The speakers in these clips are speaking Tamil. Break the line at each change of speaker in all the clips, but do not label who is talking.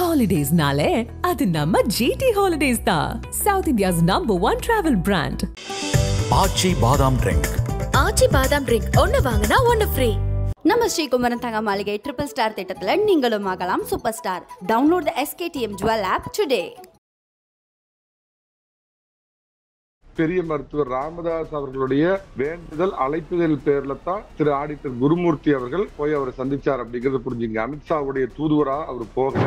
Holidays-nale, அது நம்ம GT Holidays தான். South India's #1 travel brand.
ஆச்சி பாதாம் ட்ரிங்க்.
ஆச்சி பாதாம் ட்ரிங்க் ஒன்னு வாங்கினா ஒன்னு ஃப்ரீ.
நம்ம ஸ்ரீகுமரன் தங்க மாளிகை ட்ரிபிள் ஸ்டார் திட்டத்துல நீங்களும் ஆகலாம் super star. Download the SKTM Jewel app today.
பெரிய மருத்துவர் ராமதாஸ் அவர்களுடைய வேண்டுதல் அழைப்புதல் பேர்ல தான் திரு ஆடிட்டர் குருமூர்த்தி அவர்கள் போய் அவரை சந்திச்சார் அப்படிங்கறத புரிஞ்சுங்க. அமித்ஷாவுடைய தூதுவரா அவர் போகல.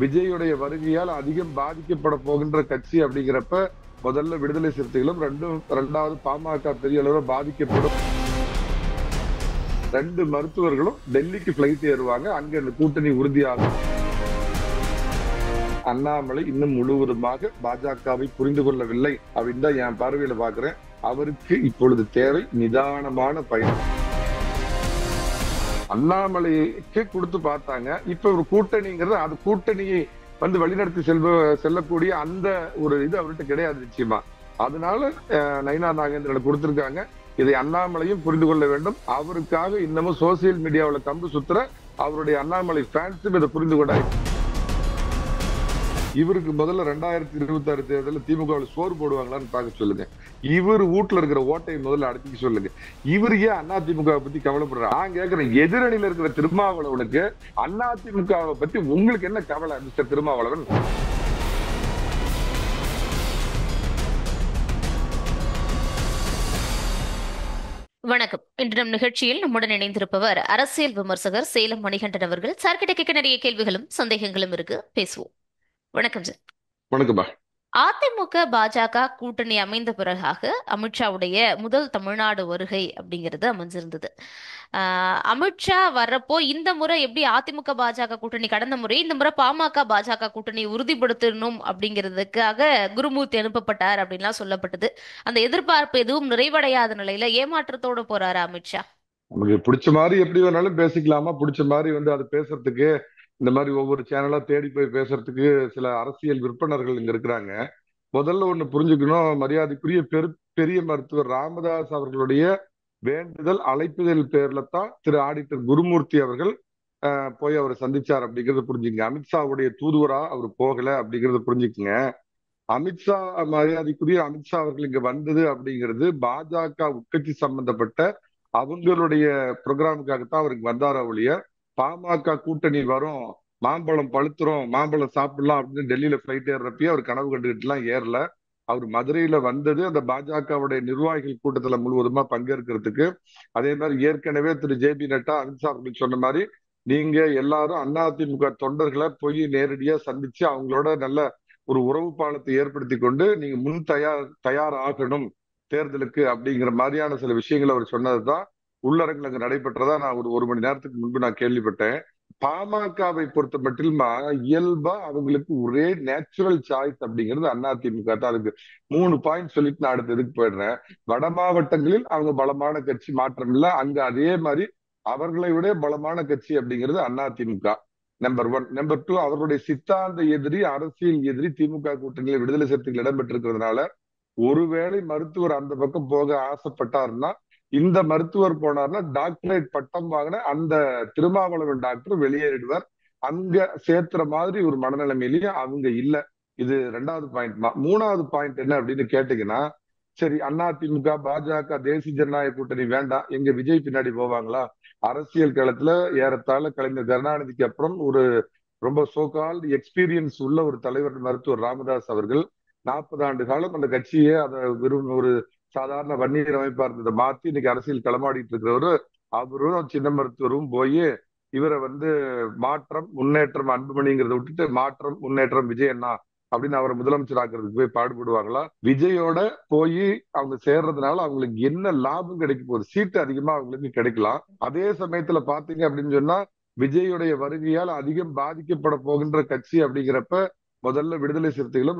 விஜயுடைய வருகையால் அதிகம் பாதிக்கப்பட போகின்ற கட்சி அப்படிங்கிறப்ப முதல்ல விடுதலை சிறுத்தைகளும் இரண்டாவது பாமக பெரிய அளவில் பாதிக்கப்படும். 2 மருத்துவர்களும் டெல்லிக்கு பிளைட் ஏறுவாங்க. அங்க இந்த கூட்டணி உறுதியாகும். அண்ணாமலை இன்னும் முழுவதுமாக பாஜகவை புரிந்து கொள்ளவில்லை அப்படின்னு தான் என் பார்வையில பாக்குறேன். அவருக்கு இப்பொழுது தேவை நிதானமான பயணம். அண்ணாமலைக்கு கொடுத்து பார்த்தாங்க. இப்ப ஒரு கூட்டணிங்கிறது அது கூட்டணியை வழிநடத்தி செல்லக்கூடிய அந்த ஒரு இது அவர்கிட்ட கிடையாது நிச்சயமா. அதனால நயினா நாகேந்திரன் கொடுத்திருக்காங்க. இதை அண்ணாமலையும் புரிந்து கொள்ள வேண்டும். அவருக்காக இன்னமும் சோசியல் மீடியாவில் கம்பு சுத்துற அவருடைய அண்ணாமலை ஃபேன்ஸும் இதை புரிந்து கொண்டாங்க. இவருக்கு முதல்ல 2026 தேர்தலில் திமுகவில் சோறு போடுவாங்களான்னு பார்க்க சொல்லுங்க. இவர் வீட்டுல இருக்கிற ஓட்டையை முதல்ல அடக்கிக்க சொல்லுங்க. இவரு ஏன் அதிமுக பத்தி கவலைப்படுறாரு? நான் கேட்கிறேன், எதிரணியில இருக்கிற திருமாவளவனுக்கு அதிமுகவை பத்தி உங்களுக்கு என்ன கவலை மிஸ்டர் திருமாவளவன்?
வணக்கம். இன்று நம் நிகழ்ச்சியில் நம்முடன் இணைந்திருப்பவர் அரசியல் விமர்சகர் சேலம் மணிகண்டன் அவர்கள். சார்கிட்ட கேட்க நிறைய கேள்விகளும் சந்தேகங்களும் இருக்கு, பேசுவோம். வணக்கம் சார்.
வணக்கம்பா.
அதிமுக பாஜக கூட்டணி அமைந்த பிறகாக அமித்ஷாவுடைய முதல் தமிழ்நாடு வருகை அப்படிங்கிறது அமைஞ்சிருந்தது. அமித்ஷா வர்றப்போ இந்த முறை எப்படி அதிமுக பாஜக கூட்டணி கடந்த முறை, இந்த முறை பாமக பாஜக கூட்டணி உறுதிப்படுத்தணும் அப்படிங்கிறதுக்காக குருமூர்த்தி அனுப்பப்பட்டார் அப்படின்லாம் சொல்லப்பட்டது. அந்த எதிர்பார்ப்பு எதுவும் நிறைவடையாத நிலையில ஏமாற்றத்தோட போறாரு அமித்ஷா.
நமக்கு பிடிச்ச மாதிரி எப்படி வேணாலும் பேசிக்கலாமா? பிடிச்ச மாதிரி அது பேசுறதுக்கு இந்த மாதிரி ஒவ்வொரு சேனலா தேடி போய் பேசுறதுக்கு சில அரசியல் விற்பனர்கள் இங்க இருக்கிறாங்க. முதல்ல ஒண்ணு புரிஞ்சுக்கணும். மரியாதைக்குரிய பெரிய மருத்துவர் ராமதாஸ் அவர்களுடைய வேண்டுதல் அழைப்புதல் பேர்ல தான் திரு ஆடிட்டர் குருமூர்த்தி அவர்கள் போய் அவரை சந்திச்சார் அப்படிங்கறத புரிஞ்சுங்க. அமித்ஷாவுடைய தூதுவரா அவர் போகல அப்படிங்கறத புரிஞ்சுக்குங்க. மரியாதைக்குரிய அமித்ஷா அவர்கள் இங்க வந்தது அப்படிங்கிறது பாஜக உட்கட்சி சம்பந்தப்பட்ட அவங்களுடைய ப்ரோக்ராமுக்காகத்தான் அவருக்கு வந்தாரா ஒழிய பாமக கூட்டணி வரும், மாம்பழம் பழுத்துரும், மாம்பழம் சாப்பிடலாம் அப்படின்னு டெல்லியில பிளைட் ஏறுறப்பயே அவர் கனவு கண்டுகிட்டு எல்லாம் ஏறல. அவர் மதுரையில வந்தது அந்த பாஜகவுடைய நிர்வாகிகள் கூட்டத்துல முழுவதுமா பங்கேற்கிறதுக்கு. அதே மாதிரி ஏற்கனவே திரு JB நட்டா அமித்ஷா அவர்கள் சொன்ன மாதிரி நீங்க எல்லாரும் அதிமுக தொண்டர்களை போய் நேரடியா சந்திச்சு அவங்களோட நல்ல ஒரு உறவு பாலத்தை ஏற்படுத்தி கொண்டு நீங்க முன் தயார் ஆகணும் தேர்தலுக்கு அப்படிங்கிற மாதிரியான சில விஷயங்கள் அவர் சொன்னதுதான் உள்ளரங்கில் அங்கு நடைபெற்றதா நான் ஒரு மணி நேரத்துக்கு முன்பு நான் கேள்விப்பட்டேன். பாமகவை பொறுத்த மட்டும் இயல்பா அவங்களுக்கு ஒரே நேச்சுரல் சாய்ஸ் அப்படிங்கிறது அதிமுக தான். அதுக்கு 3 பாயிண்ட் சொல்லிட்டு நான் அடுத்த இதுக்கு போயிடுறேன். வட மாவட்டங்களில் அவங்க பலமான கட்சி, மாற்றம் இல்லை. அங்க அதே மாதிரி அவர்களை விட பலமான கட்சி அப்படிங்கிறது அதிமுக. நம்பர் 1. நம்பர் 2, அவர்களுடைய சித்தாந்த எதிரி, அரசியல் எதிரி திமுக கூட்டணியில் விடுதலை சிறுத்தைகள் இடம்பெற்றிருக்கிறதுனால ஒருவேளை மருத்துவர் அந்த பக்கம் போக ஆசைப்பட்டாருன்னா, இந்த மருத்துவர் போனார்னா டாக்டரேட் பட்டம் வாங்கின அந்த திருமாவளவன் டாக்டர் வெளியேறிடுவார். அங்க சேர்த்துற மாதிரி ஒரு மனநிலைமையிலேயே அவங்க இல்ல. இது 2வது பாயிண்ட். 3வது பாயிண்ட் என்ன அப்படின்னு கேட்டீங்கன்னா, சரி அதிமுக பாஜக தேசிய ஜனநாயக கூட்டணி வேண்டாம், எங்க விஜய் பின்னாடி போவாங்களா? அரசியல் களத்துல ஏறத்தாழ கலைஞர் கருணாநிதிக்கு அப்புறம் ஒரு ரொம்ப சோகால் எக்ஸ்பீரியன்ஸ் உள்ள ஒரு தலைவர் மருத்துவர் ராமதாஸ் அவர்கள் 40 ஆண்டு காலம் அந்த கட்சியை ஒரு சாதாரண வன்னியர் அமைப்பா இருந்ததை மாத்தி இன்னைக்கு அரசியல் களமாடிட்டு இருக்கிறவரு அவரும் சின்ன மருத்துவரும் போய் இவரை மாற்றம் முன்னேற்றம் அன்புமணிங்கிறத விட்டுட்டு மாற்றம் முன்னேற்றம் விஜய் அண்ணா அப்படின்னு அவரை முதலமைச்சர் ஆக்குறதுக்கு போய் பாடுபடுவாங்களா? விஜயோட போய் அவங்க சேர்றதுனால அவங்களுக்கு என்ன லாபம் கிடைக்க போகுது? சீட்டு அதிகமா அவங்களுக்கு கிடைக்கலாம். அதே சமயத்துல பாத்தீங்க அப்படின்னு சொன்னா விஜயுடைய வருகையால் அதிகம் பாதிக்கப்பட போகின்ற கட்சி அப்படிங்கிறப்ப முதல்ல விடுதலை சிறுத்தைகளும்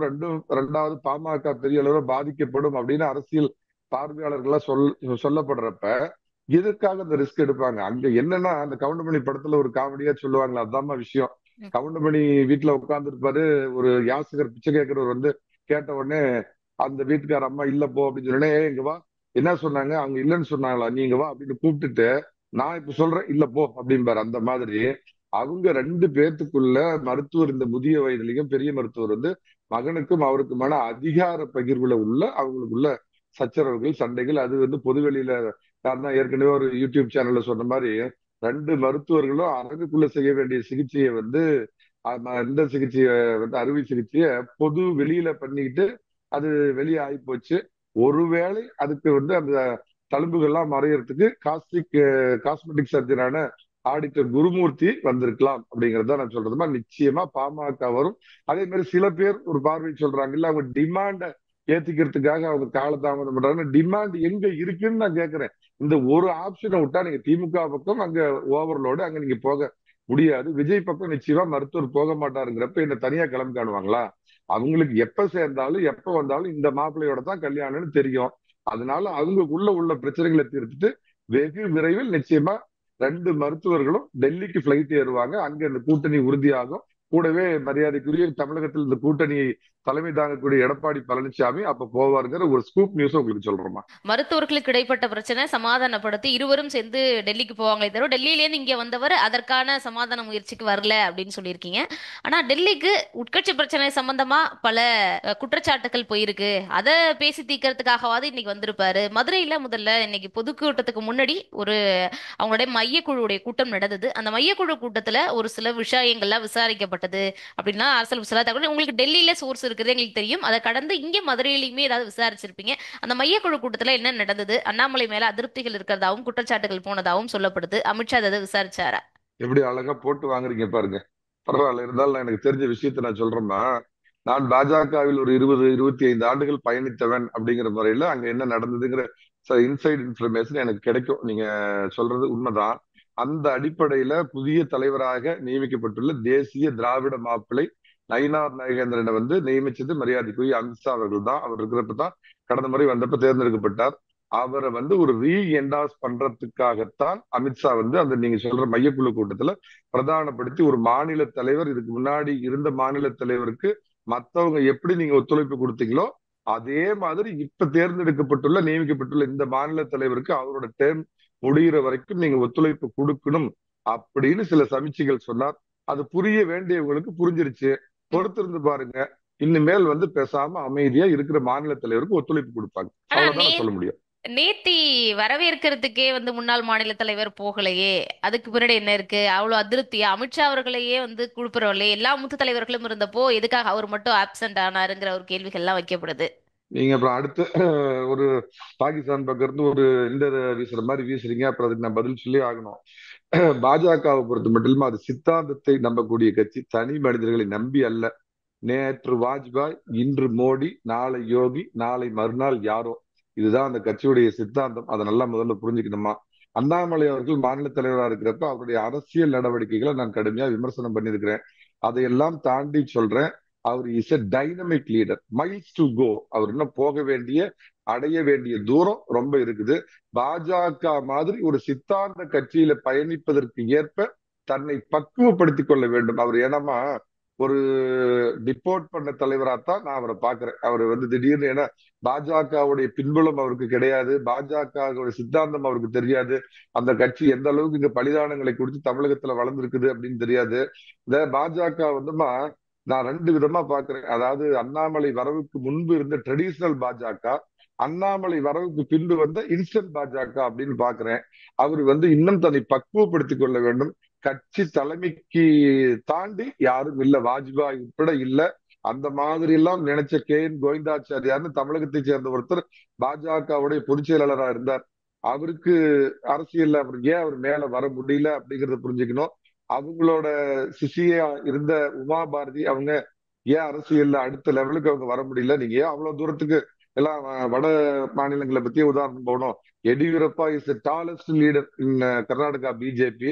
இரண்டாவது பாமக பெரிய அளவில் பாதிக்கப்படும் அப்படின்னு அரசியல் பார்வையாளர்கள்லாம் சொல்லப்படுறப்ப எதுக்காக அந்த ரிஸ்க் எடுப்பாங்க? அங்க என்னன்னா, அந்த கவுண்டமணி படத்துல ஒரு காமெடியா சொல்லுவாங்களா, அதாம விஷயம். கவுண்டமணி வீட்டுல உட்கார்ந்து இருப்பாரு. ஒரு யாசகர் பிச்சை கேட்கிறவர் கேட்ட உடனே அந்த வீட்டுக்கார அம்மா இல்ல போ அப்படின்னு சொன்னே, இங்க வா, என்ன சொன்னாங்க? அவங்க இல்லைன்னு சொன்னாங்களா? நீங்க வா அப்படின்னு கூப்பிட்டுட்டு நான் இப்ப சொல்றேன் இல்ல போ அப்படின்பாரு. அந்த மாதிரி அவங்க 2 பேர்த்துக்குள்ள மருத்துவர், இந்த முதிய வயதிலையும் பெரிய மருத்துவர் வந்து மகனுக்கும் அவருக்குமான அதிகார பகிர்வுல உள்ள அவங்களுக்குள்ள சச்சரவுகள், சண்டைகள், அது வந்து பொதுவெளியில நான் தான் ஏற்கனவே ஒரு யூடியூப் சேனல்ல சொன்ன மாதிரி 2 மருத்துவர்களும் அரங்குக்குள்ள செய்ய வேண்டிய சிகிச்சையை வந்து இந்த சிகிச்சையை வந்து அறுவை சிகிச்சையை பொது வெளியில பண்ணிக்கிட்டு அது வெளியே ஆகி போச்சு. ஒருவேளை அதுக்கு வந்து அந்த தழும்புகள்லாம் மறையறதுக்கு காஸ்மெட்டிக் சர்ஜனான ஆடிட்டர் குருமூர்த்தி வந்திருக்கலாம் அப்படிங்கறத நான் சொல்றதுமா. நிச்சயமா பாமக வரும். அதே மாதிரி சில பேர் ஒரு பார்வை சொல்றாங்க, இல்ல அவங்க டிமாண்ட ஏத்திக்கிறதுக்காக அவங்க காலதாமதம் பண்றாங்க. டிமாண்ட் எங்க இருக்குன்னு நான் கேட்கிறேன். இந்த ஒரு ஆப்ஷனை விட்டா நீங்க திமுக பக்கம் அங்க ஓவர்லோடு, அங்க நீங்க போக முடியாது. விஜய் பக்கம் நிச்சயமா மருத்துவர் போக மாட்டாருங்கிறப்ப என்ன தனியா கிளம்பி காணுவாங்களா? அவங்களுக்கு எப்ப சேர்ந்தாலும் எப்ப வந்தாலும் இந்த மாப்பிள்ளையோட தான் கல்யாணம்னு தெரியும். அதனால அவங்களுக்குள்ள உள்ள பிரச்சனைகளை தீர்த்துட்டு வெகு விரைவில் நிச்சயமா 2 மருத்துவர்களும் டெல்லிக்கு பிளைட் ஏறுவாங்க. அங்க இந்த கூட்டணி உறுதியாகும். கூடவே மரியாதைக்குரிய தமிழகத்தில் இந்த கூட்டணியை தலைமை தாங்கக்கூடிய எடப்பாடி பழனிசாமி அப்ப போவாருங்கிற ஒரு ஸ்கூப் நியூஸ் உங்களுக்கு சொல்றோமா.
மருத்துவர்களுக்கு இடைப்பட்ட பிரச்சனை சமாதானப்படுத்தி இருவரும் சேர்ந்து டெல்லிக்கு போவாங்களே தவிர டெல்லியிலேருந்து இங்க வந்தவர் அதற்கான சமாதான முயற்சிக்கு வரல அப்படின்னு சொல்லியிருக்கீங்க. ஆனா டெல்லிக்கு உட்கட்சி பிரச்சனை சம்பந்தமா பல குற்றச்சாட்டுகள் போயிருக்கு. அதை பேசி தீர்க்கறதுக்காகவாது இன்னைக்கு வந்திருப்பாரு. மதுரையில முதல்ல இன்னைக்கு பொதுக்கூட்டத்துக்கு முன்னாடி ஒரு அவங்களுடைய மையக்குழுவுடைய கூட்டம் நடந்தது. அந்த மையக்குழு கூட்டத்துல ஒரு சில விஷயங்கள்லாம் விசாரிக்கப்பட்டது அப்படின்னா அரசியல் சில தகவல் உங்களுக்கு டெல்லியில சோர்ஸ் இருக்குது எங்களுக்கு தெரியும். அதை கடந்து இங்க மதுரையிலுமே ஏதாவது விசாரிச்சிருப்பீங்க. அந்த மையக்குழு கூட்டத்துல என்ன நடந்தது? அண்ணாமலை மேல அதிருப்திகள் இருக்கிறதாவும் குற்றச்சாட்டுகள் போனதாகவும் சொல்லப்படுது. அமித்ஷா அதை விசாரிச்சாரா?
எப்படி அழகா போட்டு வாங்குறீங்க பாருங்க. பரவாயில்ல, இருந்தாலும் நான் எனக்கு தெரிஞ்ச விஷயத்த நான் சொல்றேன்னா, நான் பாஜகவில் ஒரு 20-25 ஆண்டுகள் பயணித்தவன் அப்படிங்கிற முறையில அங்க என்ன நடந்ததுங்கிற இன்சைட் இன்ஃபர்மேஷன் எனக்கு கிடைக்கும். நீங்க சொல்றது உண்மைதான். அந்த அடிப்படையில புதிய தலைவராக நியமிக்கப்பட்டுள்ள தேசிய திராவிட மாப்பிள்ளை நயினார் நாகேந்திரனை வந்து நியமிச்சது மரியாதைக்குரிய அமித்ஷா அவர்கள் தான். அவர் இருக்கிறப்ப தான் கடந்த முறை வந்தப்ப தேர்ந்தெடுக்கப்பட்டார். அவரை வந்து ஒரு என்டாஸ் பண்றதுக்காகத்தான் அமித்ஷா வந்து அந்த நீங்க சொல்ற மையக்குழு கூட்டத்துல பிரதானப்படுத்தி ஒரு மாநில தலைவர், இதுக்கு முன்னாடி இருந்த மாநில தலைவருக்கு மத்தவங்க எப்படி நீங்க ஒத்துழைப்பு கொடுத்தீங்களோ அதே மாதிரி இப்ப தேர்ந்தெடுக்கப்பட்டுள்ள நியமிக்கப்பட்டுள்ள இந்த மாநில தலைவருக்கு அவரோட டேர்ம் முடிகிற வரைக்கும் நீங்க ஒத்துழைப்பு கொடுக்கணும் அப்படின்னு சில சமீட்சைகள் சொன்னார். அது புரிய வேண்டியவங்களுக்கு புரிஞ்சிருச்சு. பொறுத்திருந்து பாருங்க. இனிமேல் வந்து பேசாம அமைதியா இருக்கிற மாநில தலைவருக்கு ஒத்துழைப்பு கொடுப்பாங்க.
ஆனா
அவ்வளவுதான் சொல்ல முடியும்.
நேத்தி வரவேற்கிறதுக்கே வந்து முன்னாள் மாநில தலைவர் போகலையே, அதுக்கு பின்னாடி என்ன இருக்கு? அவ்வளவு அதிருப்தியா? அமித்ஷா அவர்களையே வந்து குழுப்புறவர்களே எல்லா மூத்த தலைவர்களும் இருந்தப்போ எதுக்காக அவர் மட்டும் ஆப்சென்ட் ஆனாருங்கிற ஒரு கேள்விகள் எல்லாம் வைக்கப்படுது.
நீங்க அப்புறம் அடுத்து ஒரு பாகிஸ்தான் பக்கம் இருந்து ஒரு இந்த வீசுற மாதிரி வீசுறீங்க. அப்புறம் அதுக்கு நான் பதில் சொல்லி ஆகணும். பாஜகவை பொறுத்த மட்டும் அது சித்தாந்தத்தை நம்பக்கூடிய கட்சி, தனி மனிதர்களை நம்பி அல்ல. நேற்று வாஜ்பாய், இன்று மோடி, நாளை யோகி, நாளை மறுநாள் யாரோ. இதுதான் அந்த கட்சியுடைய சித்தாந்தம். அதை நல்லா முதல்ல புரிஞ்சுக்கணுமா. அண்ணாமலை அவர்கள் மாநில தலைவராக இருக்கிறப்ப அவருடைய அரசியல் நடவடிக்கைகளை நான் கடுமையா விமர்சனம் பண்ணியிருக்கிறேன். அதையெல்லாம் தாண்டி சொல்றேன், அவர் is a dynamic leader. Miles to go. அவர் இன்னும் போக வேண்டிய, அடைய வேண்டிய தூரம் ரொம்ப இருக்குது. பாஜக மாதிரி ஒரு சித்தாந்த கட்சியில பயணிப்பதற்கு ஏற்ப தன்னை பக்குவப்படுத்திக் கொள்ள வேண்டும் அவர். ஏன்னா ஒரு டிப்போர்ட் பண்ண தலைவராத்தான் நான் அவரை பாக்குறேன். அவர் வந்து திடீர்னு, ஏன்னா பாஜகவுடைய பின்புலம் அவருக்கு கிடையாது, பாஜகவுடைய சித்தாந்தம் அவருக்கு தெரியாது, அந்த கட்சி எந்த அளவுக்கு இங்க பலிதானங்களை குறித்து தமிழகத்துல வளர்ந்துருக்குது அப்படின்னு தெரியாது. இந்த பாஜக வந்துமா நான் 2 விதமா பாக்குறேன். அதாவது அண்ணாமலை வரவுக்கு முன்பு இருந்த ட்ரெடிஷனல் பாஜக, அண்ணாமலை வரவுக்கு பின்பு வந்த இன்ஸ்டன்ட் பாஜக அப்படின்னு பாக்குறேன். அவர் வந்து இன்னும் தன்னை பக்குவப்படுத்திக் கொள்ள வேண்டும். கட்சி தலைமைக்கு தாண்டி யாரும் இல்ல, வாஜ்பாய் உட்பட இல்ல. அந்த மாதிரி எல்லாம் நினைச்ச KN கோவிந்தாச்சாரியார்னு தமிழகத்தை சேர்ந்த ஒருத்தர் பாஜகவுடைய பொதுச் செயலாளரா இருந்தார். அவருக்கு அரசியல்ல அவர் ஏன் அவர் மேல வர முடியல அப்படிங்கறத புரிஞ்சுக்கணும். அவங்களோட சிஷியா இருந்த உமா பாரதி அவங்க ஏன் அரசியல்ல அடுத்த லெவலுக்கு அவங்க வர முடியல? நீங்க ஏன் அவ்வளவு தூரத்துக்கு எல்லாம் வட மாநிலங்களை பத்தியே உதாரணம் போகணும். Yediyurappa is tallest leader in Karnataka BJP.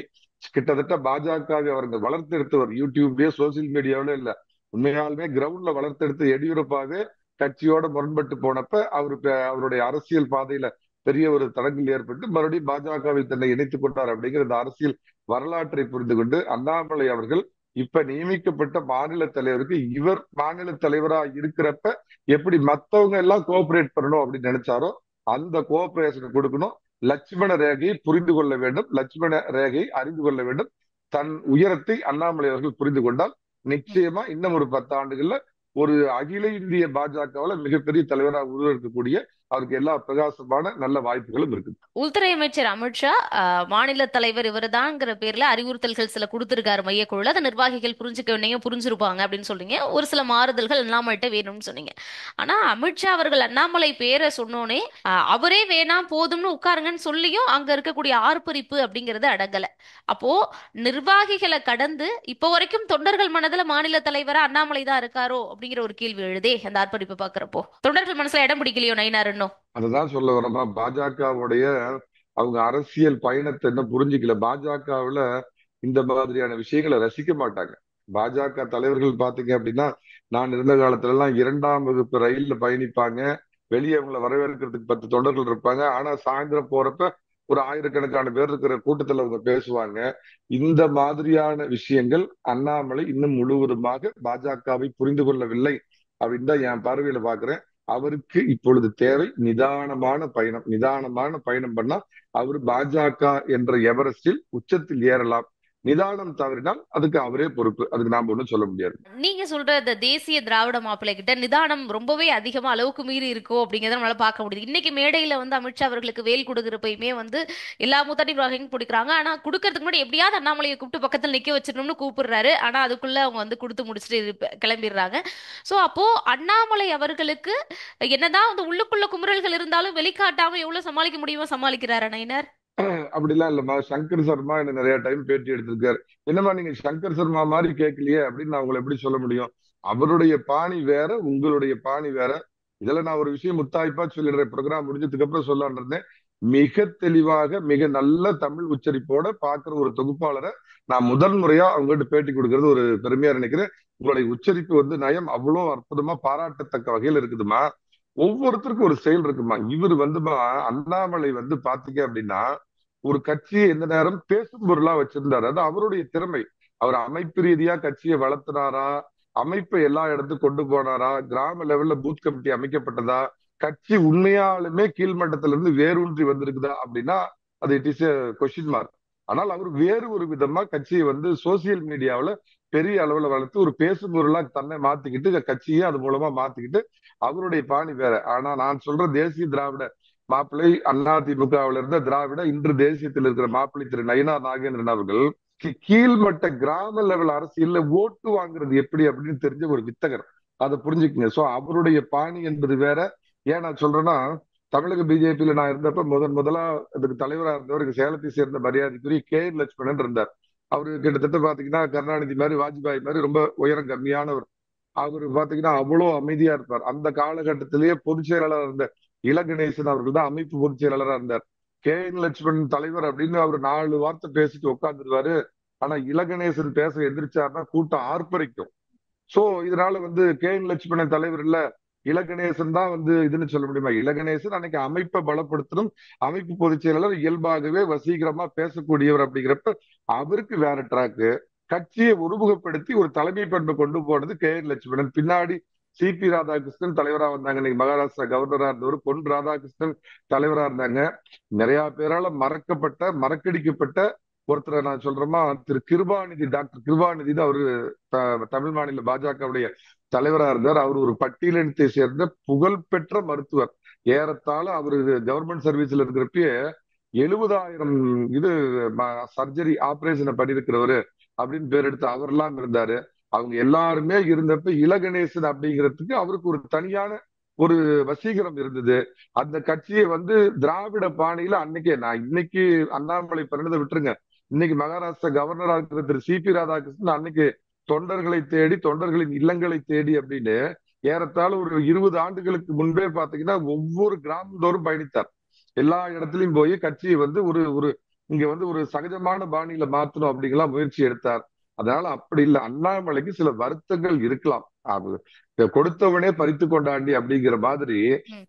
கிட்டத்தட்ட பாஜகவை அவருக்கு வளர்த்தெடுத்தவர். யூடியூப்லயே சோசியல் மீடியாவில இல்ல, உண்மையாலுமே கிரவுண்ட்ல வளர்த்தெடுத்த எடியூரப்பாவே கட்சியோட முரண்பட்டு போனப்ப அவருடைய அரசியல் பாதையில பெரிய ஒரு தடங்கல் ஏற்பட்டு மறுபடியும் பாஜகவில் தன்னை இணைத்துக் கொண்டார். அப்படிங்கிற இந்த அரசியல் வரலாற்றை புரிந்து கொண்டு அண்ணாமலை அவர்கள் இப்ப நியமிக்கப்பட்ட மாநில தலைவருக்கு இவர் மாநில தலைவரா இருக்கிறப்ப எப்படி மத்தவங்க எல்லாம் கோஆபரேட் பண்ணணும் அப்படின்னு நினைச்சாரோ அந்த கோஆபரேஷனை கொடுக்கணும். லட்சுமண ரேகையை புரிந்து கொள்ள வேண்டும், லட்சுமண ரேகையை அறிந்து கொள்ள வேண்டும். தன் உயரத்தை அண்ணாமலை அவர்கள் புரிந்து கொண்டால் நிச்சயமா இன்னும் ஒரு 10 ஆண்டுகள்ல ஒரு அகில இந்திய பாஜகவுல மிகப்பெரிய தலைவராக உருவெடுக்கக்கூடிய அவருக்கு எல்லா பிரகாசமான நல்ல வாய்ப்புகளும் இருக்கு.
உள்துறை அமைச்சர் அமித்ஷா மாநில தலைவர் இவர்தான்ங்கிற பேர்ல அறிவுறுத்தல்கள் சில கொடுத்திருக்காரு மையக்குழுல. அதை நிர்வாகிகள் புரிஞ்சுக்க வேண்டிய புரிஞ்சிருப்பாங்க அப்படின்னு சொல்றீங்க. ஒரு சில மாறுதல்கள் அண்ணாமலைட்ட வேணும்னு சொன்னீங்க. ஆனா அமித்ஷா அவர்கள் அண்ணாமலை பேரை சொன்னோனே அவரே வேணாம் போதும்னு உட்காருங்கன்னு சொல்லியும் அங்க இருக்கக்கூடிய ஆர்ப்பரிப்பு அப்படிங்கறது அடங்கல. அப்போ நிர்வாகிகளை கடந்து இப்போ வரைக்கும் தொண்டர்கள் மனதுல மாநில தலைவரா அண்ணாமலை தான் இருக்காரோ அப்படிங்கிற ஒரு கேள்வி எழுதே அந்த ஆர்ப்பரிப்பு பாக்குறப்போ. தொண்டர்கள் மனசுல இடம் பிடிக்கலையோ நயினார் இன்னும்?
அததான் சொல்ல வரமா, பாஜகவுடைய அவங்க அரசியல் பயணத்தை என்ன புரிஞ்சுக்கல. பாஜகவுல இந்த மாதிரியான விஷயங்களை ரசிக்க மாட்டாங்க. பாஜக தலைவர்கள் பாத்தீங்க அப்படின்னா, நான் இருந்த காலத்துல எல்லாம் 2ஆம் வகுப்பு ரயில்ல பயணிப்பாங்க. வெளியே அவங்களை வரவேற்கிறதுக்கு 10 தொண்டர்கள் இருப்பாங்க. ஆனா சாயந்தரம் போறப்ப ஒரு ஆயிரக்கணக்கான பேர் இருக்கிற கூட்டத்துல அவங்க பேசுவாங்க. இந்த மாதிரியான விஷயங்கள் அண்ணாமலை இன்னும் முழுவதுமாக பாஜகவை புரிந்து கொள்ளவில்லை அப்படின்னு தான் என் பார்வையில பாக்குறேன். அவருக்கு இப்பொழுது தேவை நிதானமான பயணம் பண்ணா அவர் பாஜக என்ற எவரெஸ்டில் உச்சத்தில் ஏறலாம். நிதானம் தவறினால் அதுக்கு அவரே பொறுப்பு. அதுக்கு நாம ஒண்ணும் சொல்ல முடியாது.
நீங்க சொல்ற இந்த தேசிய திராவிட மாப்பிள்ளை கிட்ட நிதானம் ரொம்பவே அதிகமா அளவுக்கு மீறி இருக்கோ அப்படிங்கறத நம்மளால பார்க்க முடியுது. இன்னைக்கு மேடையில வந்து அமித்ஷா அவர்களுக்கு வேல் கொடுக்குறப்பயுமே வந்து எல்லா மூத்தாட்டி நிர்வாகிகளும் பிடிக்கிறாங்க. ஆனா கொடுக்கறதுக்கு முன்னாடி எப்படியாவது அண்ணாமலையை கூப்பிட்டு பக்கத்துல நிக்க வச்சிடணும்னு கூப்பிடுறாரு. ஆனா அதுக்குள்ள அவங்க வந்து கொடுத்து முடிச்சுட்டு கிளம்பிடுறாங்க. சோ அப்போ அண்ணாமலை அவர்களுக்கு என்னதான் வந்து உள்ளுக்குள்ள குமுறல்கள் இருந்தாலும் வெளிக்காட்டாம எவ்வளவு சமாளிக்க முடியுமோ சமாளிக்கிறாரு நயினார்.
அப்படிலாம் இல்லம்மா. சங்கர் சர்மா என்ன நிறைய டைம் பேட்டி எடுத்திருக்காரு. என்னம்மா நீங்க சங்கர் சர்மா மாதிரி கேட்கலையே அப்படின்னு நான் உங்களை எப்படி சொல்ல முடியும்? அவருடைய பாணி வேற, உங்களுடைய பாணி வேற. இதுல நான் ஒரு விஷயம் முத்தாய்ப்பா சொல்லிடுறேன். ப்ரோக்ராம் முடிஞ்சதுக்கு அப்புறம் சொல்லலான் இருந்தேன். மிக தெளிவாக மிக நல்ல தமிழ் உச்சரிப்போட பாக்குற ஒரு தொகுப்பாளரை நான் முதல் முறையா அவங்ககிட்ட பேட்டி கொடுக்கறது ஒரு பெருமையா நினைக்கிறேன். உங்களுடைய உச்சரிப்பு வந்து நயம் அவ்வளவு அற்புதமா பாராட்டத்தக்க வகையில் இருக்குதுமா. ஒவ்வொருத்தருக்கும் ஒரு செயல் இருக்குமா. இவர் வந்துமா அண்ணாமலை வந்து பாத்தீங்க அப்படின்னா ஒரு கட்சியை எந்த நேரம் பேசும் பொருளா வச்சிருந்தாரு. அது அவருடைய திறமை. அவர் அமைப்பு ரீதியா கட்சியை வளர்த்தினாரா, அமைப்பை எல்லா இடத்துக்கும் கொண்டு போனாரா, கிராம லெவல்ல பூத் கமிட்டி அமைக்கப்பட்டதா, கட்சி உண்மையாலுமே கீழ்மட்டத்தில இருந்து வேரூன்றி வந்திருக்குதா அப்படின்னா அது இட் இஸ் கொஸ்டின் மார்க். ஆனால் அவர் வேறு ஒரு விதமா கட்சியை வந்து சோசியல் மீடியாவில் பெரிய அளவுல வளர்த்து ஒரு பேசும் பொருளா தன்னை மாத்திக்கிட்டு கட்சியை அது மூலமா மாத்திக்கிட்டு அவருடைய பாணி வேற. ஆனா நான் சொல்ற தேசிய திராவிட மாப்பிள்ளை அதிமுகவில் இருந்த திராவிட இன்று தேசியத்தில் இருக்கிற மாப்பிள்ளை திரு நயினார் நாகேந்திரன் அவர்கள் கீழ்மட்ட கிராம லெவல் அரசியல்ல ஓட்டு வாங்குறது எப்படி அப்படின்னு தெரிஞ்ச ஒரு வித்தகர். அதை புரிஞ்சுக்குங்க. சோ அவருடைய பாணி என்பது வேற. ஏன் நான் சொல்றேன்னா, தமிழக பிஜேபியில நான் இருந்தப்ப முதலா அதுக்கு தலைவராக இருந்தவருக்கு சேலத்தை சேர்ந்த மரியாதைக்குரிய KN லட்சுமணன் இருந்தார். அவரு கிட்டத்தட்ட பாத்தீங்கன்னா கருணாநிதி மாதிரி வாஜ்பாய் மாதிரி ரொம்ப உயரம் கம்மியானவர். அவரு பாத்தீங்கன்னா அவ்வளவு அமைதியா இருப்பார். அந்த காலகட்டத்திலேயே பொதுச் செயலாளர் இருந்த இலகணேசன் அவர்கள் தான் அமைப்பு பொதுச் செயலாளராக இருந்தார். KN லட்சுமணன் தலைவர் அப்படின்னு அவர் 4 வார்த்தை பேசிட்டு உட்கார்ந்துருவாரு. ஆனா இலகணேசன் பேச எந்திரிச்சாருன்னா கூட்டம் ஆர்ப்பரிக்கும். சோ இதனால வந்து KN லட்சுமணன் தலைவர் இல்ல, இலகணேசன் தான் வந்து இதுன்னு சொல்ல முடியுமா? இலகணேசன் அன்னைக்கு அமைப்பை பலப்படுத்தணும், அமைப்பு பொதுச் செயலாளர், இயல்பாகவே வசீகரமா பேசக்கூடியவர். அப்படிங்கிறப்ப அவருக்கு வேற ட்ராக்கு. கட்சியை ஒருமுகப்படுத்தி ஒரு தலைமை பண்பை கொண்டு போனது KN லட்சுமணன். பின்னாடி CP ராதாகிருஷ்ணன் தலைவரா வந்தாங்க. இன்னைக்கு மகாராஷ்டிரா கவர்னரா இருந்தவர் பொன் ராதாகிருஷ்ணன் தலைவரா இருந்தாங்க. நிறைய பேரால மறக்கடிக்கப்பட்ட ஒருத்தரை நான் சொல்றேமா, திரு கிருபாநிதி, டாக்டர் கிருபாநிதி தான் அவரு தமிழ் மாநில பாஜகவுடைய தலைவரா இருந்தார். அவர் ஒரு பட்டியலினத்தை சேர்ந்த புகழ்பெற்ற மருத்துவர். ஏறத்தாழ அவரு கவர்மெண்ட் சர்வீஸ்ல இருக்கிறப்பயே 70,000 இது சர்ஜரி ஆபரேஷனை பண்ணிருக்கிறவரு அப்படின்னு பேர் எடுத்து அவரெல்லாம் இருந்தாரு. அவங்க எல்லாருமே இருந்தப்ப இலகணேசன் அப்படிங்கிறதுக்கு அவருக்கு ஒரு தனியான ஒரு வசீகரம் இருந்தது. அந்த கட்சியை வந்து திராவிட பாணியில இன்னைக்கு அண்ணாமலை பிறந்ததை விட்டுருங்க, இன்னைக்கு மகாராஷ்டிரா கவர்னரா இருக்கிற திரு CP ராதாகிருஷ்ணன் அன்னைக்கு தொண்டர்களை தேடி, தொண்டர்களின் இல்லங்களை தேடி அப்படின்னு ஏறத்தாழ ஒரு 20 ஆண்டுகளுக்கு முன்பே பாத்தீங்கன்னா ஒவ்வொரு கிராமந்தோறும் பயணித்தார். எல்லா இடத்துலயும் போய் கட்சியை வந்து இங்க வந்து ஒரு சகஜமான பாணியில மாத்தணும் அப்படிங்கிற முயற்சி எடுத்தார். அதனால அப்படி இல்லை. அண்ணாமலைக்கு சில வருத்தங்கள் இருக்கலாம். கொடுத்தவனே பறித்து கொண்டாண்டி அப்படிங்கிற மாதிரி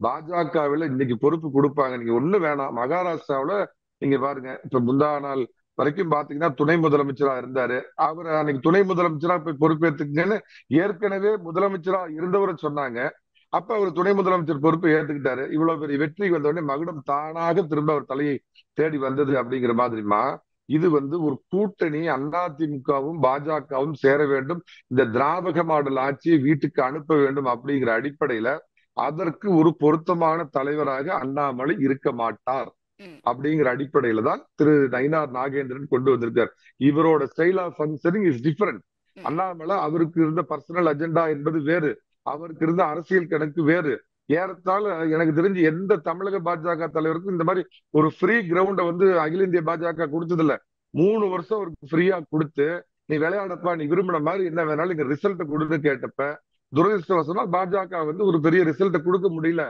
பாஜகவில் இன்னைக்கு பொறுப்பு கொடுப்பாங்க. நீங்க ஒண்ணு வேணாம், மகாராஷ்டிராவில நீங்க பாருங்க, இப்ப முந்தா நாள் வரைக்கும் பாத்தீங்கன்னா துணை முதலமைச்சரா இருந்தாரு. அவர் அன்னைக்கு துணை முதலமைச்சரா போய் பொறுப்பேற்றுக்கன்னு ஏற்கனவே முதலமைச்சரா இருந்தவரை சொன்னாங்க. அப்ப அவர் துணை முதலமைச்சர் பொறுப்பு ஏற்றுக்கிட்டாரு. இவ்வளவு பெரிய வெற்றி வந்த உடனே மகுடம் தானாக திரும்ப அவர் தலையை தேடி வந்தது அப்படிங்கிற மாதிரிமா இது ஒரு கூட்டணி அதிமுகவும் பாஜகவும் சேர வேண்டும், இந்த திராவிட மாடல் ஆட்சியை வீட்டுக்கு அனுப்ப வேண்டும் அப்படிங்கிற அடிப்படையில அதற்கு ஒரு பொருத்தமான தலைவராக அண்ணாமலை இருக்க மாட்டார் அப்படிங்கிற அடிப்படையில தான் திரு நயினார் நாகேந்திரன் கொண்டு வந்திருக்கார். இவரோட style of functioning is different. Annamalai அவருக்கு இருந்த பர்சனல் அஜெண்டா என்பது வேறு, அவருக்கு இருந்த அரசியல் கணக்கு வேறு. ஏறத்தாழ எனக்கு தெரிஞ்சு எந்த தமிழக பாஜக தலைவருக்கும் இந்த மாதிரி ஒரு ஃப்ரீ கிரவுண்ட அகில இந்திய பாஜக கொடுத்தது இல்ல. 3 வருஷம் அவருக்கு ஃப்ரீயா கொடுத்து, நீ விளையாடப்பா, நீ விரும்பின மாதிரி என்ன வேணாலும் இங்க ரிசல்ட் கொடுன்னு கேட்டப்ப துரதிருஷ்டவசமா பாஜக ஒரு பெரிய ரிசல்ட் கொடுக்க முடியல.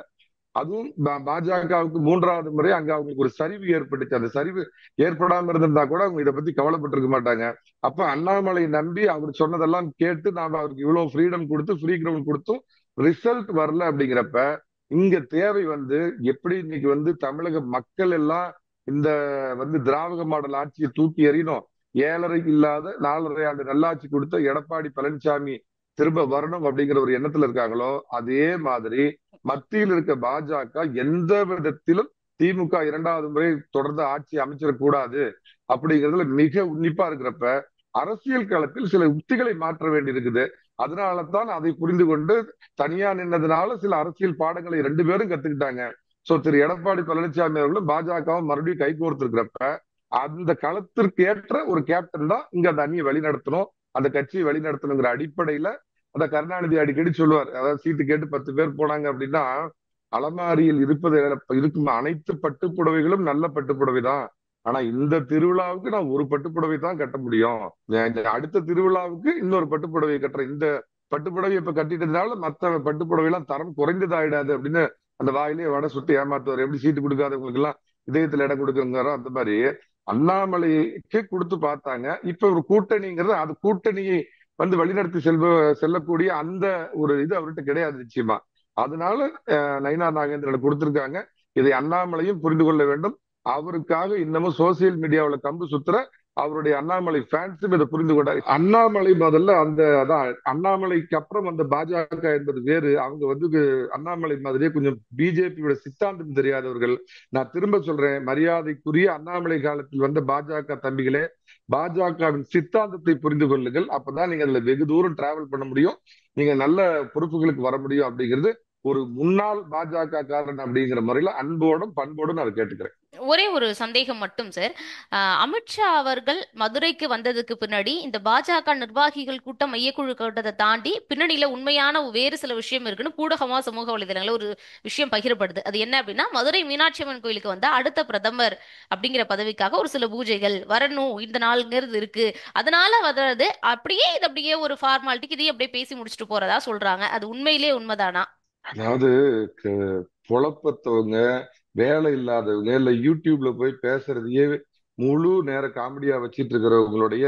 அதுவும் பாஜகவுக்கு 3வது முறை அங்க அவங்களுக்கு ஒரு சரிவு ஏற்பட்டுச்சு. அந்த சரிவு ஏற்படாம இருந்திருந்தா கூட அவங்க இதை பத்தி கவலைப்பட்டிருக்க மாட்டாங்க. அப்ப அண்ணாமலை நம்பி அவர் சொன்னதெல்லாம் கேட்டு நாம அவருக்கு இவ்வளவு ஃப்ரீடம் கொடுத்து ஃப்ரீ கிரவுண்ட் கொடுத்தும் ரிசல்ட் வரல. அப்படிங்கிறப்ப இங்க தேவை எப்படி இன்னைக்கு தமிழக மக்கள் எல்லாம் இந்த திராவிட மாடல் ஆட்சியை தூக்கி எறியணும், 7.5 இல்லாத 4.5 ஆண்டு நல்லாட்சி கொடுத்த எடப்பாடி பழனிசாமி திரும்ப வரணும் அப்படிங்கிற ஒரு எண்ணத்துல இருக்காங்களோ, அதே மாதிரி மத்தியில் இருக்க பாஜக எந்த விதத்திலும் திமுக 2வது முறை தொடர்ந்து ஆட்சி அமைச்சிடக்கூடாது அப்படிங்கிறதுல மிக உன்னிப்பா இருக்கிறப்ப அரசியல் களத்தில் சில உத்திகளை மாற்ற வேண்டி இருக்குது. அதனாலதான் அதை புரிந்து கொண்டு தனியா நின்னதுனால சில அரசியல் பாடங்களை 2 பேரும் கத்துக்கிட்டாங்க. சோ திரு எடப்பாடி பழனிசாமி அவர்களும் பாஜகவும் மறுபடியும் கைகோர்த்து இருக்கிறப்ப அந்த களத்திற்கு ஏற்ற ஒரு கேப்டன் தான் இங்க அந்த அணியை வழிநடத்தணும், அந்த கட்சியை வழிநடத்தணுங்கிற அடிப்படையில அந்த கருணாநிதி அடிக்கடி சொல்லுவார். அதாவது சீட்டு கேட்டு 10 பேர் போனாங்க அப்படின்னா அலமாரியில் இருக்கும் அனைத்து பட்டுப்புடவைகளும் நல்ல பட்டுப்புடவை தான், ஆனா இந்த திருவிழாவுக்கு நான் ஒரு பட்டுப்புடவை தான் கட்ட முடியும், இந்த அடுத்த திருவிழாவுக்கு இன்னொரு பட்டுப்புடவை கட்டுறேன், இந்த பட்டுப்புடவை இப்ப கட்டிட்டதுனால மத்த பட்டுப்புடவை எல்லாம் தரம் குறைந்ததாயிடாது அப்படின்னு அந்த வாயிலே வடை சுட்டு ஏமாத்துவார். எப்படி சீட்டு கொடுக்காதவங்களுக்கு எல்லாம் இதயத்துல இடம் கொடுக்குறாரோ அந்த மாதிரி அண்ணாமலைக்கு கொடுத்து பார்த்தாங்க. இப்ப ஒரு கூட்டணிங்கிறது அது கூட்டணியை வழிநடத்தி செல்லக்கூடிய அந்த ஒரு இது அவர்கிட்ட கிடையாது நிச்சயமா. அதனால நயினார் நாகேந்திரன் கொடுத்திருக்காங்க. இதை அண்ணாமலையும் புரிந்து கொள்ள வேண்டும். அவருக்காக இன்னமும் சோசியல் மீடியாவுல கம்பு சுத்துற அவருடைய அண்ணாமலை ஃபேன்ஸும் இதை புரிந்து கொண்டாரு. அண்ணாமலை முதல்ல அதான் அண்ணாமலைக்கு அப்புறம் அந்த பாஜக என்பது வேறு. அவங்க அண்ணாமலை மாதிரியே கொஞ்சம் பிஜேபியோட சித்தாந்தம் தெரியாதவர்கள். நான் திரும்ப சொல்றேன், மரியாதைக்குரிய அண்ணாமலை காலத்தில் வந்த பாஜக தம்பிகளே, பாஜகவின் சித்தாந்தத்தை புரிந்து கொள்ளுங்கள். அப்பதான் நீங்க அதுல வெகு தூரம் டிராவல் பண்ண முடியும், நீங்க நல்ல பொறுப்புகளுக்கு வர முடியும் அப்படிங்கிறது ஒரு முன்னாள் பாஜக காரன் அப்படிங்கிற முறையில அன்போடும் பண்போடும் நான் கேட்டுக்கிறேன்.
ஒரே ஒரு சந்தேகம் மட்டும் சார். அமித்ஷா அவர்கள் மதுரைக்கு வந்ததுக்கு பின்னாடி இந்த பாஜக நிர்வாகிகள் கூட்டம் மையக்குழு கூட்டத்தை தாண்டி பின்னணியில உண்மையான வேறு சில விஷயம் இருக்குன்னு ஊடகமா சமூக வலைதளங்கள ஒரு விஷயம் பகிரப்படுது. அது என்ன அப்படின்னா, மதுரை மீனாட்சி அம்மன் கோயிலுக்கு வந்த அடுத்த பிரதமர் அப்படிங்கிற பதவிக்காக ஒரு சில பூஜைகள் வரணும், இந்த நாளுங்கிறது இருக்கு, அதனால வர்றது அப்படியே இது அப்படியே ஒரு ஃபார்மாலிட்டிக்கு இதையும் அப்படியே பேசி முடிச்சுட்டு போறதா சொல்றாங்க. அது உண்மையிலேயே உண்மைதானா?
அதாவது புழப்பத்தவங்க, வேலை இல்லாதவங்க, இல்ல யூடியூப்ல போய் பேசுறதையே முழு நேர காமெடியா வச்சிட்டு இருக்கிறவங்களுடைய